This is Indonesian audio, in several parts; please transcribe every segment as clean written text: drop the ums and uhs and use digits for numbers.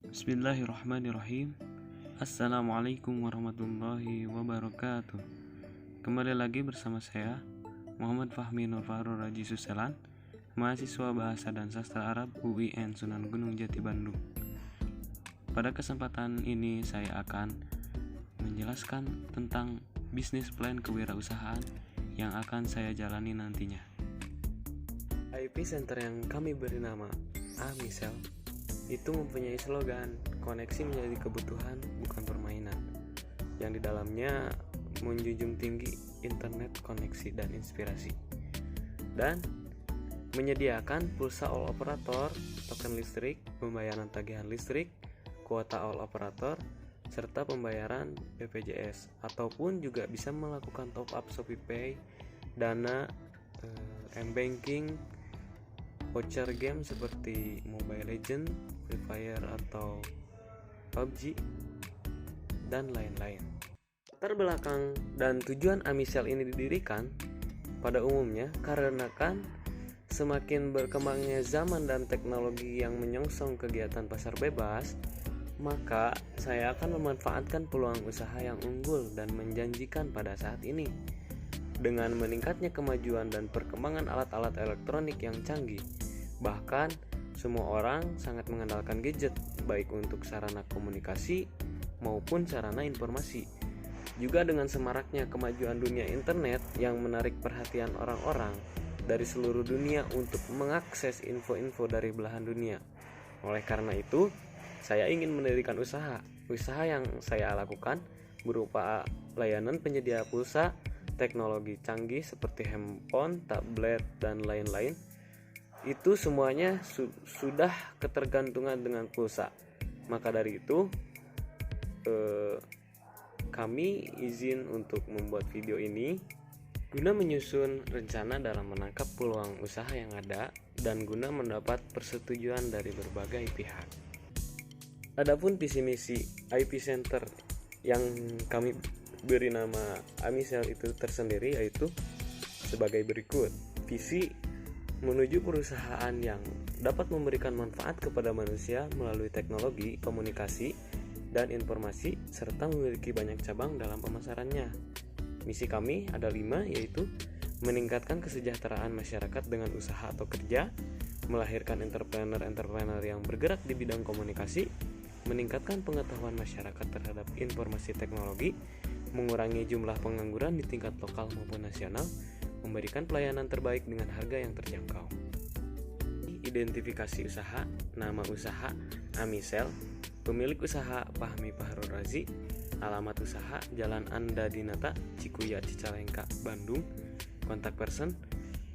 Bismillahirrahmanirrahim. Assalamualaikum warahmatullahi wabarakatuh. Kembali lagi bersama saya Muhammad Fahmi Nur Fahrul Raji Suselan, mahasiswa Bahasa dan Sastra Arab UIN Sunan Gunung Jati Bandung. Pada kesempatan ini saya akan menjelaskan tentang bisnis plan kewirausahaan yang akan saya jalani nantinya. IP Center yang kami beri nama Amisel itu mempunyai slogan koneksi menjadi kebutuhan bukan permainan, yang di dalamnya menjunjung tinggi internet, koneksi, dan inspirasi, dan menyediakan pulsa all operator, token listrik, pembayaran tagihan listrik, kuota all operator, serta pembayaran BPJS, ataupun juga bisa melakukan top up ShopeePay, Dana, M-Banking, voucher game seperti Mobile Legends, Free Fire atau PUBG, dan lain-lain. Latar belakang dan tujuan Amisel ini didirikan pada umumnya karena semakin berkembangnya zaman dan teknologi yang menyongsong kegiatan pasar bebas, maka saya akan memanfaatkan peluang usaha yang unggul dan menjanjikan pada saat ini. Dengan meningkatnya kemajuan dan perkembangan alat-alat elektronik yang canggih, bahkan semua orang sangat mengandalkan gadget, baik untuk sarana komunikasi maupun sarana informasi. Juga dengan semaraknya kemajuan dunia internet yang menarik perhatian orang-orang dari seluruh dunia untuk mengakses info-info dari belahan dunia. Oleh karena itu, saya ingin mendirikan usaha yang saya lakukan berupa layanan penyedia pulsa, teknologi canggih seperti handphone, tablet, dan lain-lain. Itu semuanya sudah ketergantungan dengan pulsa. Maka dari itu kami izin untuk membuat video ini guna menyusun rencana dalam menangkap peluang usaha yang ada dan guna mendapat persetujuan dari berbagai pihak. Adapun visi misi IP Center yang kami beri nama Amisel itu tersendiri, yaitu sebagai berikut. Visi menuju perusahaan yang dapat memberikan manfaat kepada manusia melalui teknologi, komunikasi, dan informasi, serta memiliki banyak cabang dalam pemasarannya. Misi kami ada 5, yaitu meningkatkan kesejahteraan masyarakat dengan usaha atau kerja, melahirkan entrepreneur yang bergerak di bidang komunikasi, meningkatkan pengetahuan masyarakat terhadap informasi teknologi, mengurangi jumlah pengangguran di tingkat lokal maupun nasional, memberikan pelayanan terbaik dengan harga yang terjangkau. Identifikasi usaha, nama usaha Amisel, pemilik usaha Fahmi Fahrul Razi, alamat usaha Jalan Anda Dinata, Cikuya, Cicalengka, Bandung, kontak person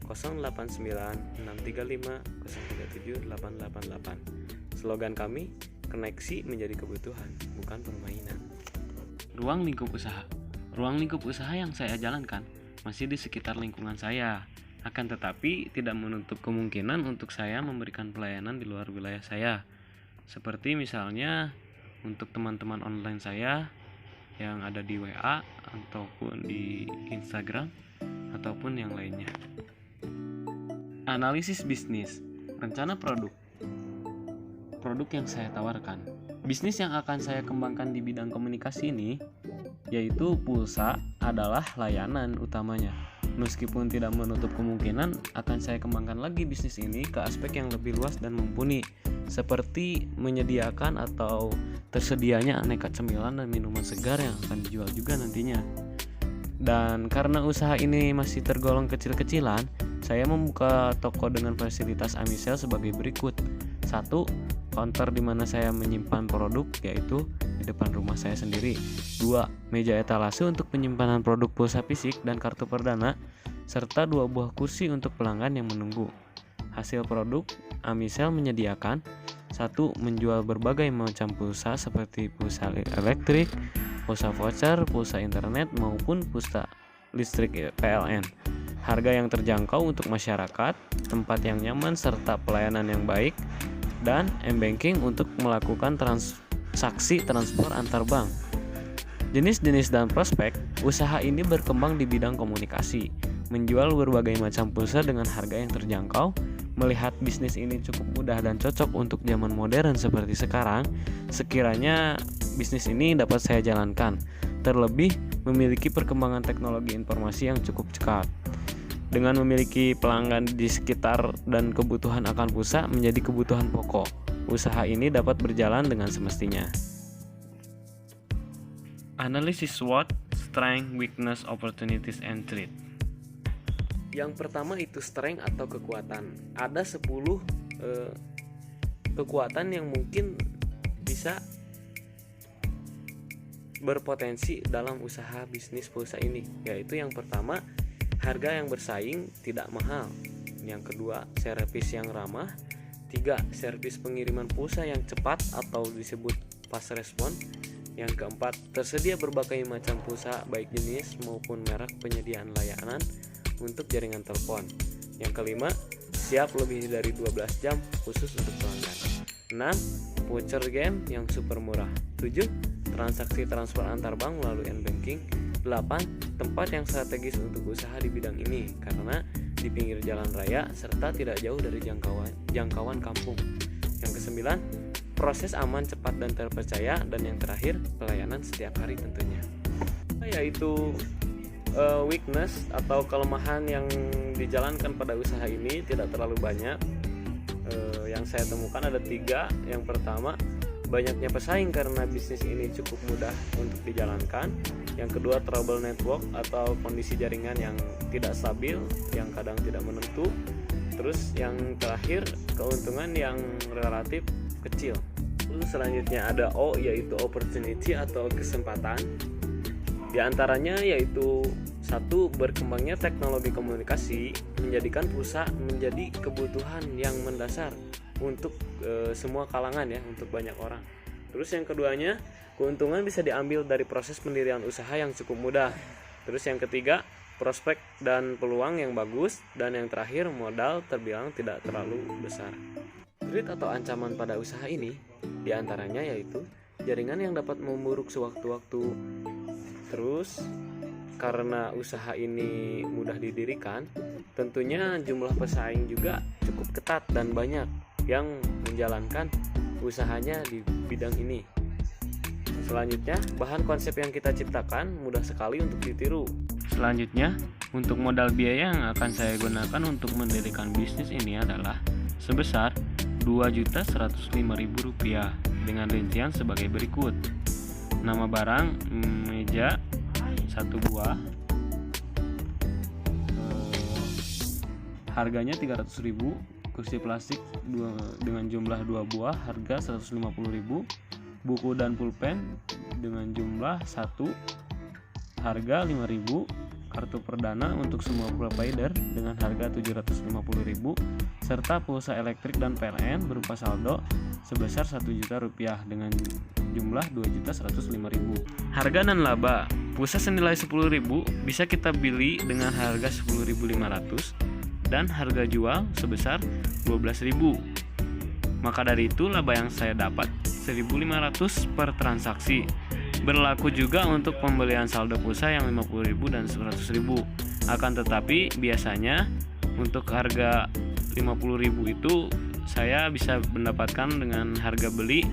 089635037888. Slogan kami, koneksi menjadi kebutuhan, bukan permainan. Ruang lingkup usaha. Ruang lingkup usaha yang saya jalankan masih di sekitar lingkungan saya. Akan tetapi tidak menutup kemungkinan untuk saya memberikan pelayanan di luar wilayah saya. Seperti misalnya untuk teman-teman online saya yang ada di WA ataupun di Instagram ataupun yang lainnya. Analisis bisnis, rencana produk yang saya tawarkan. Bisnis yang akan saya kembangkan di bidang komunikasi ini, yaitu pulsa, adalah layanan utamanya. Meskipun tidak menutup kemungkinan akan saya kembangkan lagi bisnis ini ke aspek yang lebih luas dan mumpuni, seperti menyediakan atau tersedianya aneka cemilan dan minuman segar yang akan dijual juga nantinya. Dan karena usaha ini masih tergolong kecil-kecilan, saya membuka toko dengan fasilitas Amisel sebagai berikut. 1. Counter di mana saya menyimpan produk, yaitu di depan rumah saya sendiri. 2. Meja etalase untuk penyimpanan produk pulsa fisik dan kartu perdana, serta 2 buah kursi untuk pelanggan yang menunggu. Hasil produk, Amisel menyediakan 1. Menjual berbagai macam pulsa seperti pulsa elektrik, pulsa voucher, pulsa internet, maupun pulsa listrik PLN. Harga yang terjangkau untuk masyarakat, tempat yang nyaman, serta pelayanan yang baik, dan M-Banking untuk melakukan transaksi transfer antar bank. Jenis-jenis dan prospek, usaha ini berkembang di bidang komunikasi, menjual berbagai macam pulsa dengan harga yang terjangkau, Melihat bisnis ini cukup mudah dan cocok untuk zaman modern seperti sekarang, sekiranya bisnis ini dapat saya jalankan. Terlebih memiliki perkembangan teknologi informasi yang cukup cepat. Dengan memiliki pelanggan di sekitar dan kebutuhan akan pulsa menjadi kebutuhan pokok, usaha ini dapat berjalan dengan semestinya. Analisis SWOT, Strength, Weakness, Opportunities, and Threat. Yang pertama itu strength atau kekuatan. Ada 10 kekuatan yang mungkin bisa berpotensi dalam usaha bisnis pulsa ini, yaitu yang pertama, harga yang bersaing tidak mahal. Yang kedua, servis yang ramah. 3. Servis pengiriman pulsa yang cepat atau disebut fast response. Yang keempat, tersedia berbagai macam pulsa baik jenis maupun merek penyediaan layanan untuk jaringan telepon. Yang kelima, siap lebih dari 12 jam khusus untuk pelanggan. 6. Voucher game yang super murah. 7. Transaksi transfer antar bank melalui n-banking. 8. Tempat yang strategis untuk usaha di bidang ini karena di pinggir jalan raya serta tidak jauh dari jangkauan kampung. Yang kesembilan, proses aman, cepat, dan terpercaya. Dan yang terakhir, pelayanan setiap hari tentunya. Yaitu weakness atau kelemahan yang dijalankan pada usaha ini tidak terlalu banyak. Yang saya temukan ada 3. Yang pertama, banyaknya pesaing karena bisnis ini cukup mudah untuk dijalankan. Yang kedua, trouble network atau kondisi jaringan yang tidak stabil, yang kadang tidak menentu. Terus yang terakhir, keuntungan yang relatif kecil. Lalu selanjutnya ada O, yaitu opportunity atau kesempatan. Di antaranya yaitu 1. Berkembangnya teknologi komunikasi menjadikan pulsa menjadi kebutuhan yang mendasar untuk semua kalangan ya, untuk banyak orang. Terus yang keduanya, keuntungan bisa diambil dari proses pendirian usaha yang cukup mudah. Terus yang ketiga, prospek dan peluang yang bagus. Dan yang terakhir, modal terbilang tidak terlalu besar. Threat atau ancaman pada usaha ini diantaranya yaitu jaringan yang dapat memburuk sewaktu-waktu. Terus karena usaha ini mudah didirikan, tentunya jumlah pesaing juga cukup ketat dan banyak yang menjalankan usahanya di bidang ini. Selanjutnya, bahan konsep yang kita ciptakan mudah sekali untuk ditiru. Selanjutnya, untuk modal biaya yang akan saya gunakan untuk mendirikan bisnis ini adalah sebesar Rp2.105.000 dengan rincian sebagai berikut. Nama barang, meja 1 buah, harganya Rp300.000. Kursi plastik dengan jumlah 2 buah, harga Rp150.000. Buku dan pulpen dengan jumlah 1, harga Rp5.000. Kartu perdana untuk semua provider dengan harga Rp750.000, serta pulsa elektrik dan PLN berupa saldo sebesar Rp1.000.000 dengan jumlah Rp2.105.000. Harga dan laba, pulsa senilai Rp10.000 bisa kita beli dengan harga Rp10.500 dan harga jual sebesar Rp12.000. Maka dari itu laba yang saya dapat Rp1.500 per transaksi. Berlaku juga untuk pembelian saldo pulsa yang Rp50.000 dan Rp100.000. Akan tetapi biasanya untuk harga Rp50.000 itu saya bisa mendapatkan dengan harga beli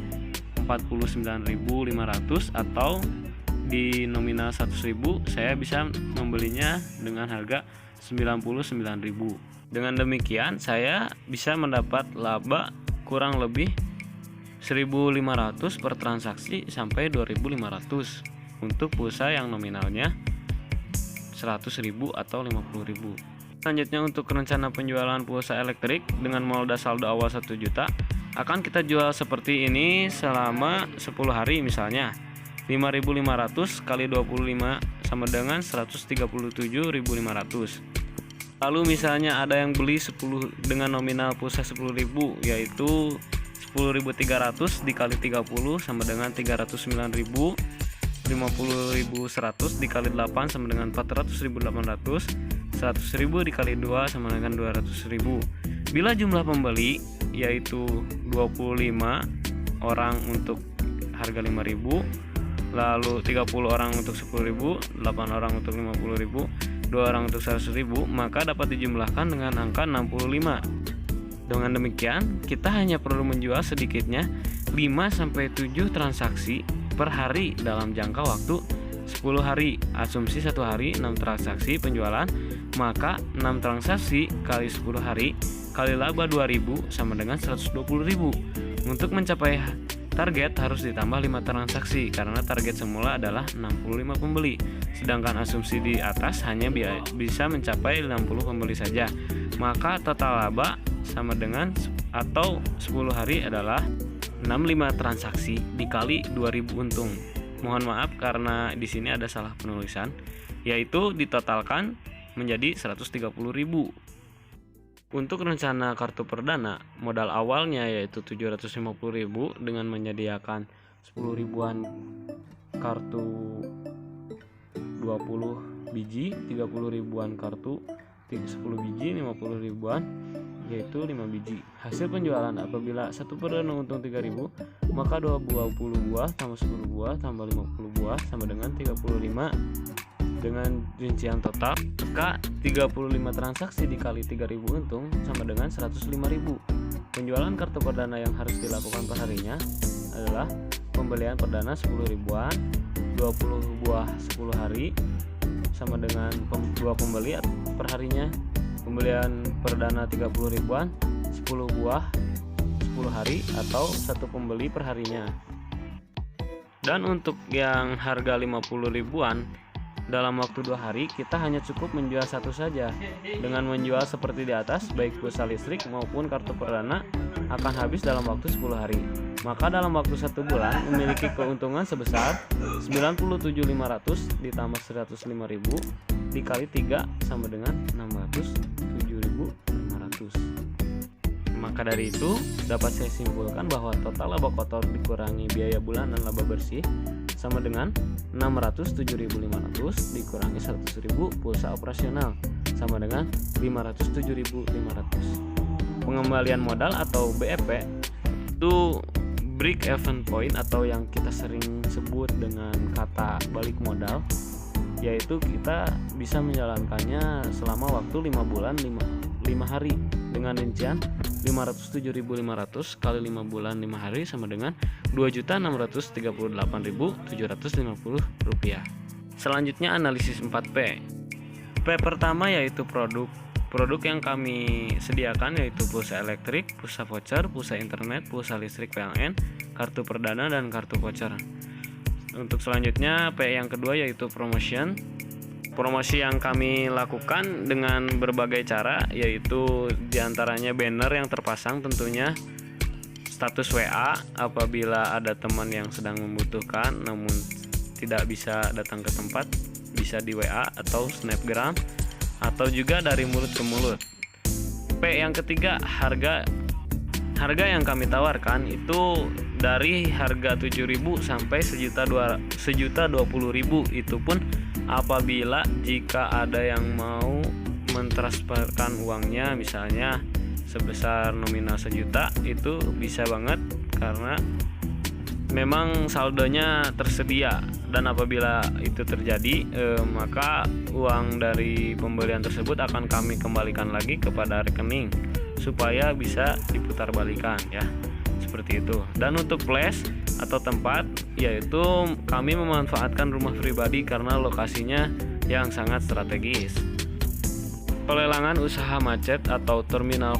Rp49.500 atau di nominal Rp100.000 saya bisa membelinya dengan harga Rp99.000. Dengan demikian saya bisa mendapat laba kurang lebih Rp1.500 per transaksi sampai Rp2.500 untuk pulsa yang nominalnya Rp100.000 atau Rp50.000. Selanjutnya untuk rencana penjualan pulsa elektrik dengan modal saldo awal 1 juta akan kita jual seperti ini selama 10 hari misalnya. 5.500 kali 25 sama dengan 137.500. Lalu misalnya ada yang beli 10 dengan nominal pulsa 10.000 yaitu 10.300 dikali 30 sama dengan 309.000. 50.100 dikali 8 sama dengan 400.800. 100.000 dikali 2 sama dengan 200.000. Bila jumlah pembeli yaitu 25 orang untuk harga 5.000, lalu 30 orang untuk 10.000, 8 orang untuk 50.000, 2 orang untuk 100.000, maka dapat dijumlahkan dengan angka 65. Dengan demikian, kita hanya perlu menjual sedikitnya 5-7 transaksi per hari dalam jangka waktu 10 hari. Asumsi 1 hari 6 transaksi penjualan, maka 6 transaksi kali 10 hari kali laba 2000 sama dengan 120.000. Untuk mencapai target harus ditambah 5 transaksi karena target semula adalah 65 pembeli. Sedangkan asumsi di atas hanya bisa mencapai 60 pembeli saja. Maka total laba sama dengan atau 10 hari adalah 65 transaksi dikali 2000 untung. Mohon maaf karena di sini ada salah penulisan, yaitu ditotalkan menjadi 130.000. Untuk rencana kartu perdana, modal awalnya yaitu 750.000 dengan menyediakan 10 ribuan kartu 20 biji, 30 ribuan kartu 10 biji, 50 ribuan yaitu 5 biji. Hasil penjualan apabila satu perdana untung 3.000, maka 20 buah tambah 10 buah tambah 50 buah sama dengan 35. Dengan rincian total, maka 35 transaksi dikali 3.000 untung sama dengan 105.000. Penjualan kartu perdana yang harus dilakukan perharinya adalah pembelian perdana 10 ribuan, 20 buah 10 hari sama dengan 2 pembeli perharinya. Pembelian perdana 30 ribuan, 10 buah 10 hari atau 1 pembeli perharinya. Dan untuk yang harga 50 ribuan, dalam waktu 2 hari kita hanya cukup menjual satu saja. Dengan menjual seperti di atas, baik pulsa listrik maupun kartu perdana akan habis dalam waktu 10 hari. Maka dalam waktu 1 bulan memiliki keuntungan sebesar 97.500 ditambah 105.000 dikali 3 sama dengan 607.500. Maka dari itu dapat saya simpulkan bahwa total laba kotor dikurangi biaya bulanan laba bersih sama dengan 607.500 dikurangi 100.000 pulsa operasional sama dengan 507.500. Pengembalian modal atau BEP itu break even point atau yang kita sering sebut dengan kata balik modal, yaitu kita bisa menjalankannya selama waktu 5 bulan 5 hari dengan rincian 507.500 kali 5 bulan 5 hari sama dengan 2.638.750 rupiah. Selanjutnya analisis 4P. P pertama yaitu produk. Produk yang kami sediakan yaitu pulsa elektrik, pulsa voucher, pulsa internet, pulsa listrik PLN, kartu perdana dan kartu voucher. Untuk selanjutnya P yang kedua yaitu promotion. Promosi yang kami lakukan dengan berbagai cara, yaitu diantaranya banner yang terpasang tentunya, status WA apabila ada teman yang sedang membutuhkan namun tidak bisa datang ke tempat, bisa di WA atau snapgram atau juga dari mulut ke mulut. P yang ketiga, harga yang kami tawarkan itu dari harga 7.000 sampai 1.020.000, itu pun apabila jika ada yang mau mentransferkan uangnya misalnya sebesar nominal 1 juta, itu bisa banget karena memang saldonya tersedia. Dan apabila itu terjadi maka uang dari pembelian tersebut akan kami kembalikan lagi kepada rekening supaya bisa diputar-balikan ya, seperti itu. Dan untuk place atau tempat, yaitu kami memanfaatkan rumah pribadi karena lokasinya yang sangat strategis. Pelelangan usaha macet atau terminal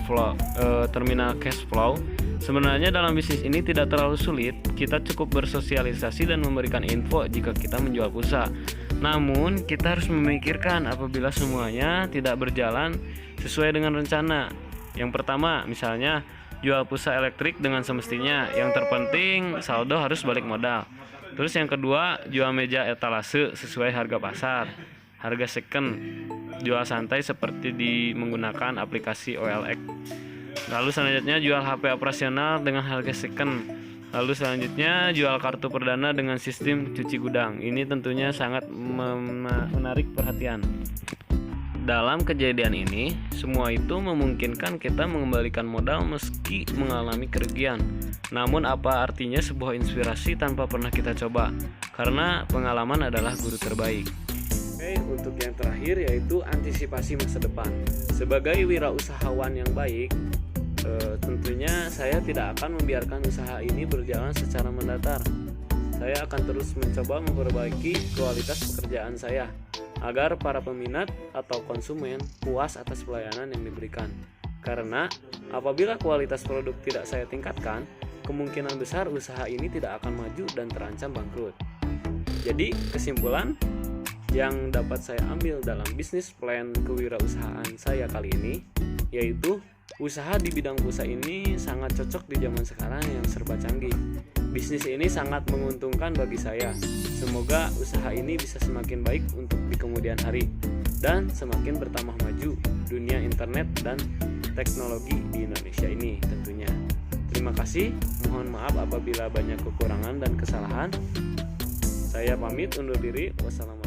cash flow. Sebenarnya dalam bisnis ini tidak terlalu sulit, kita cukup bersosialisasi dan memberikan info jika kita menjual pulsa. Namun kita harus memikirkan apabila semuanya tidak berjalan sesuai dengan rencana. Yang pertama misalnya jual pulsa elektrik dengan semestinya, yang terpenting saldo harus balik modal. Terus yang kedua, jual meja etalase sesuai harga pasar, harga second, jual santai seperti menggunakan aplikasi OLX. Lalu selanjutnya jual HP operasional dengan harga second. Lalu selanjutnya jual kartu perdana dengan sistem cuci gudang. Ini tentunya sangat menarik perhatian. Dalam kejadian ini, semua itu memungkinkan kita mengembalikan modal meski mengalami kerugian. Namun apa artinya sebuah inspirasi tanpa pernah kita coba? Karena pengalaman adalah guru terbaik. Oke, untuk yang terakhir yaitu antisipasi masa depan. Sebagai wirausahawan yang baik, Tentunya saya tidak akan membiarkan usaha ini berjalan secara mendatar. Saya akan terus mencoba memperbaiki kualitas pekerjaan saya agar para peminat atau konsumen puas atas pelayanan yang diberikan. Karena apabila kualitas produk tidak saya tingkatkan, kemungkinan besar usaha ini tidak akan maju dan terancam bangkrut. Jadi kesimpulan yang dapat saya ambil dalam bisnis plan kewirausahaan saya kali ini yaitu usaha di bidang pulsa ini sangat cocok di zaman sekarang yang serba canggih. Bisnis ini sangat menguntungkan bagi saya. Semoga usaha ini bisa semakin baik untuk di kemudian hari dan semakin bertambah maju dunia internet dan teknologi di Indonesia ini tentunya. Terima kasih. Mohon maaf apabila banyak kekurangan dan kesalahan. Saya pamit undur diri. Wassalamualaikum.